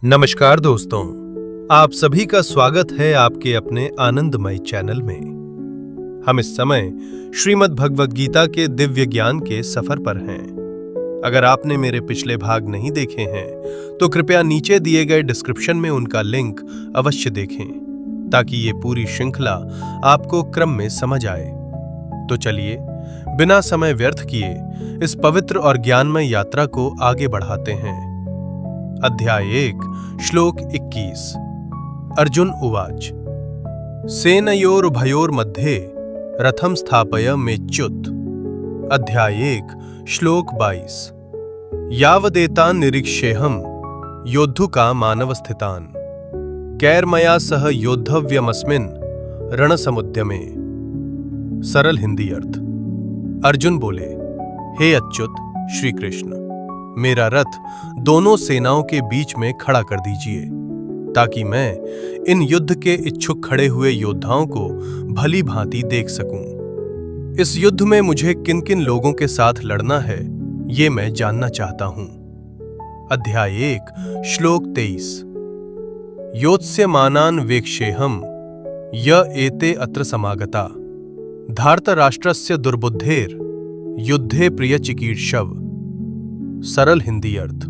नमस्कार दोस्तों, आप सभी का स्वागत है आपके अपने आनंदमय चैनल में। हम इस समय श्रीमद् भगवद गीता के दिव्य ज्ञान के सफर पर हैं। अगर आपने मेरे पिछले भाग नहीं देखे हैं तो कृपया नीचे दिए गए डिस्क्रिप्शन में उनका लिंक अवश्य देखें ताकि ये पूरी श्रृंखला आपको क्रम में समझ आए। तो चलिए बिना समय व्यर्थ किए इस पवित्र और ज्ञानमय यात्रा को आगे बढ़ाते हैं। अध्याय 1 श्लोक 21। अर्जुन उवाच सेनयोरुभयोर्मध्ये रथम स्थापय मेच्युत। अध्याय 1 श्लोक 22। यावदेतान् निरीक्षेऽहं योद्धुका मानवस्थितान् कैर्मया सह योद्धव्यमस्मिन् रणसमुद्यमे। सरल हिंदी अर्थ। अर्जुन बोले, हे अच्युत श्री कृष्ण, मेरा रथ दोनों सेनाओं के बीच में खड़ा कर दीजिए ताकि मैं इन युद्ध के इच्छुक खड़े हुए योद्धाओं को भली भांति देख सकूं। इस युद्ध में मुझे किन किन लोगों के साथ लड़ना है ये मैं जानना चाहता हूं। अध्याय 1 श्लोक 23। योत्स्यमानान् वेक्षेऽहं य एते अत्र समागता धार्तराष्ट्रस्य दुर्बुद्धेर युद्धे प्रिय चिकीर्षव। सरल हिंदी अर्थ।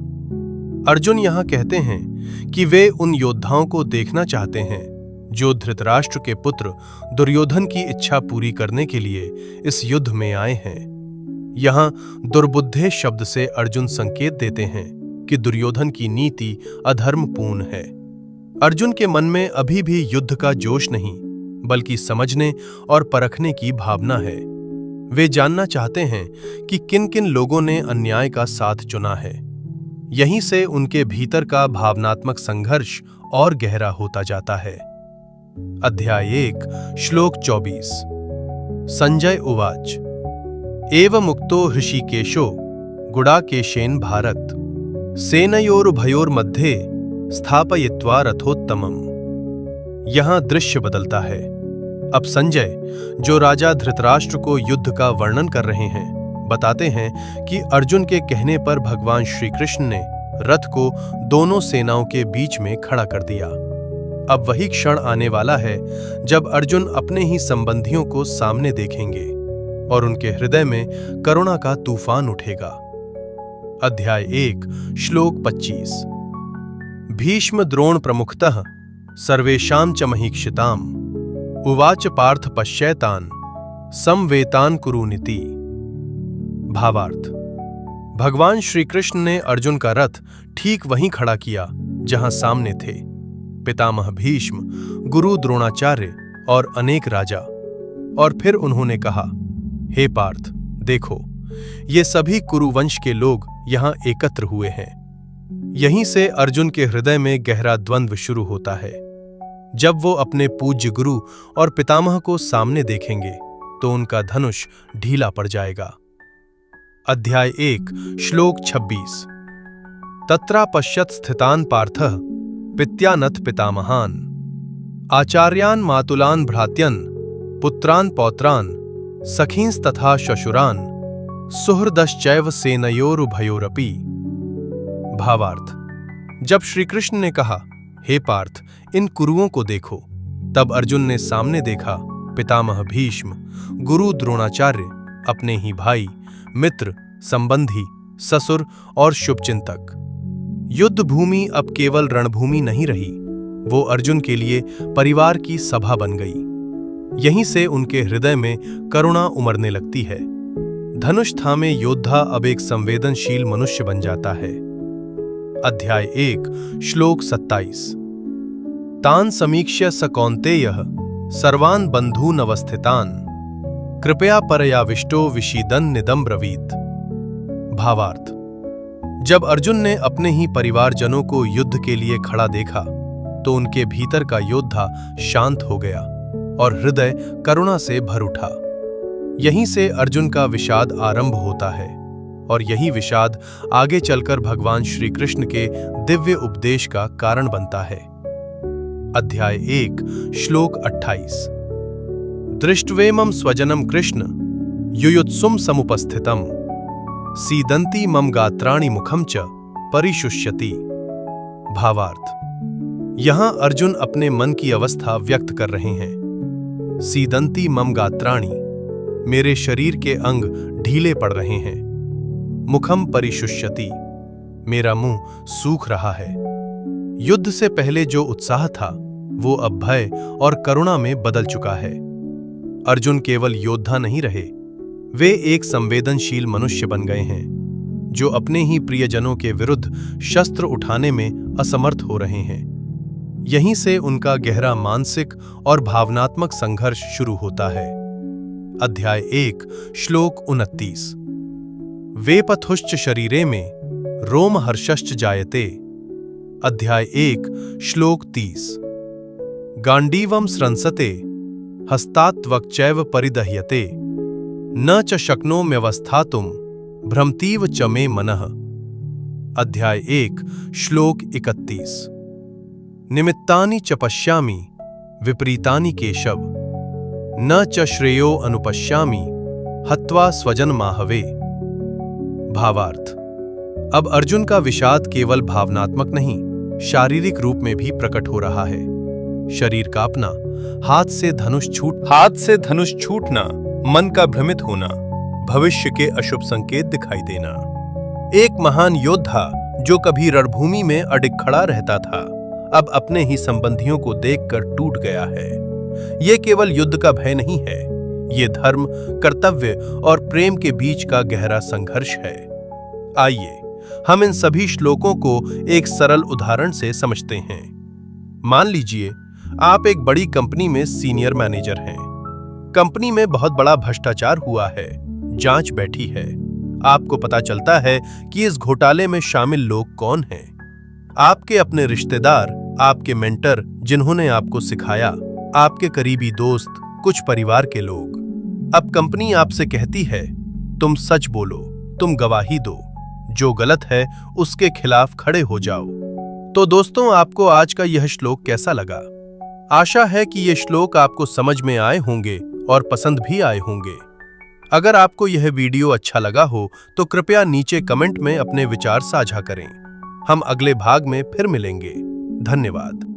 अर्जुन यहां कहते हैं कि वे उन योद्धाओं को देखना चाहते हैं जो धृतराष्ट्र के पुत्र दुर्योधन की इच्छा पूरी करने के लिए इस युद्ध में आए हैं। यहां दुर्बुद्धे शब्द से अर्जुन संकेत देते हैं कि दुर्योधन की नीति अधर्मपूर्ण है। अर्जुन के मन में अभी भी युद्ध का जोश नहीं बल्कि समझने और परखने की भावना है। वे जानना चाहते हैं कि किन किन लोगों ने अन्याय का साथ चुना है। यहीं से उनके भीतर का भावनात्मक संघर्ष और गहरा होता जाता है। अध्याय 1 श्लोक 24। संजय उवाच एव मुक्तो हृषीकेशो गुडाकेशेन भारत सेनयोरुभयोर्मध्ये स्थापयित्वा रथोत्तमम्। यहां दृश्य बदलता है। अब संजय, जो राजा धृतराष्ट्र को युद्ध का वर्णन कर रहे हैं, बताते हैं कि अर्जुन के कहने पर भगवान श्री कृष्ण ने रथ को दोनों सेनाओं के बीच में खड़ा कर दिया। अब वही क्षण आने वाला है जब अर्जुन अपने ही संबंधियों को सामने देखेंगे और उनके हृदय में करुणा का तूफान उठेगा। अध्याय 1 श्लोक 25। भीष्म द्रोण प्रमुखतः सर्वेषां च महीक्षिताम् उवाच पार्थ पश्यैतान् समवेतान् कुरुनिति। भावार्थ। भगवान श्री कृष्ण ने अर्जुन का रथ ठीक वहीं खड़ा किया जहां सामने थे पितामह भीष्म, गुरु द्रोणाचार्य और अनेक राजा। और फिर उन्होंने कहा, हे पार्थ, देखो ये सभी कुरुवंश के लोग यहां एकत्र हुए हैं। यहीं से अर्जुन के हृदय में गहरा द्वंद्व शुरू होता है। जब वो अपने पूज्य गुरु और पितामह को सामने देखेंगे तो उनका धनुष ढीला पड़ जाएगा। अध्याय 1 श्लोक 26। तत्रा पश्यत् स्थितान् पार्थः पित्यानथ पितामहान् आचार्यान् मातुलान् भ्रात्यन् पुत्रान् पौत्रान् सखींस्तथा श्वशुरान् सुहृदश्चैव सेनयोरुभयोरपि। भावार्थ। जब श्री कृष्ण ने कहा, हे पार्थ, इन कुरुओं को देखो, तब अर्जुन ने सामने देखा पितामह भीष्म, गुरु द्रोणाचार्य, अपने ही भाई, मित्र, संबंधी, ससुर और शुभचिंतक। युद्ध भूमि अब केवल रणभूमि नहीं रही, वो अर्जुन के लिए परिवार की सभा बन गई। यहीं से उनके हृदय में करुणा उमड़ने लगती है। धनुष थामे योद्धा अब एक संवेदनशील मनुष्य बन जाता है। अध्याय 1 श्लोक 27। तान् समीक्ष्य स कौन्तेयः सर्वान् बन्धून् अवस्थितान् कृपया परयाविष्टो विषीदन् निदम् ब्रवीत। भावार्थ। जब अर्जुन ने अपने ही परिवारजनों को युद्ध के लिए खड़ा देखा तो उनके भीतर का योद्धा शांत हो गया और हृदय करुणा से भर उठा। यहीं से अर्जुन का विषाद आरंभ होता है और यही विषाद आगे चलकर भगवान श्री कृष्ण के दिव्य उपदेश का कारण बनता है। अध्याय 1 श्लोक 28। दृष्ट्वेमं स्वजनं कृष्ण युयुत्सुं समुपस्थितम् सीदन्ति मम गात्राणि मुखम च परिशुष्यति। भावार्थ। यहां अर्जुन अपने मन की अवस्था व्यक्त कर रहे हैं। सीदंती मम गात्राणि, मेरे शरीर के अंग ढीले पड़ रहे हैं। मुखम परिशुष्यति, मेरा मुंह सूख रहा है। युद्ध से पहले जो उत्साह था वो अब भय और करुणा में बदल चुका है। अर्जुन केवल योद्धा नहीं रहे, वे एक संवेदनशील मनुष्य बन गए हैं जो अपने ही प्रियजनों के विरुद्ध शस्त्र उठाने में असमर्थ हो रहे हैं। यहीं से उनका गहरा मानसिक और भावनात्मक संघर्ष शुरू होता है। अध्याय 1 श्लोक 29। वेपथुश्च शरीरे में रोमहर्षश्च जायते। अध्याय 1 श्लोक 30। गांडीवं स्रंसते हस्तात्वक्चैव परिदह्यते न च शक्नोम्यवस्थातुं भ्रमतीव च मे मनः। अध्याय 1 श्लोक 31। निमित्तानि च पश्यामि विपरीतानि केशव न च श्रेयो अनुपश्यामि हत्वा स्वजनमाहवे। भावार्थ। अब अर्जुन का विषाद केवल भावनात्मक नहीं, शारीरिक रूप में भी प्रकट हो रहा है। शरीर कांपना, हाथ से धनुष छूटना, मन का भ्रमित होना, भविष्य के अशुभ संकेत दिखाई देना। एक महान योद्धा जो कभी रणभूमि में अडिग खड़ा रहता था, अब अपने ही संबंधियों को देखकर टूट गया है। यह केवल युद्ध का भय नहीं है, ये धर्म, कर्तव्य और प्रेम के बीच का गहरा संघर्ष है। आइए हम इन सभी श्लोकों को एक सरल उदाहरण से समझते हैं। मान लीजिए आप एक बड़ी कंपनी में सीनियर मैनेजर हैं। कंपनी में बहुत बड़ा भ्रष्टाचार हुआ है, जांच बैठी है। आपको पता चलता है कि इस घोटाले में शामिल लोग कौन हैं। आपके अपने रिश्तेदार, आपके मेंटर जिन्होंने आपको सिखाया, आपके करीबी दोस्त, कुछ परिवार के लोग। अब कंपनी आपसे कहती है, तुम सच बोलो, तुम गवाही दो, जो गलत है उसके खिलाफ खड़े हो जाओ। तो दोस्तों, आपको आज का यह श्लोक कैसा लगा? आशा है कि ये श्लोक आपको समझ में आए होंगे और पसंद भी आए होंगे। अगर आपको यह वीडियो अच्छा लगा हो तो कृपया नीचे कमेंट में अपने विचार साझा करें। हम अगले भाग में फिर मिलेंगे। धन्यवाद।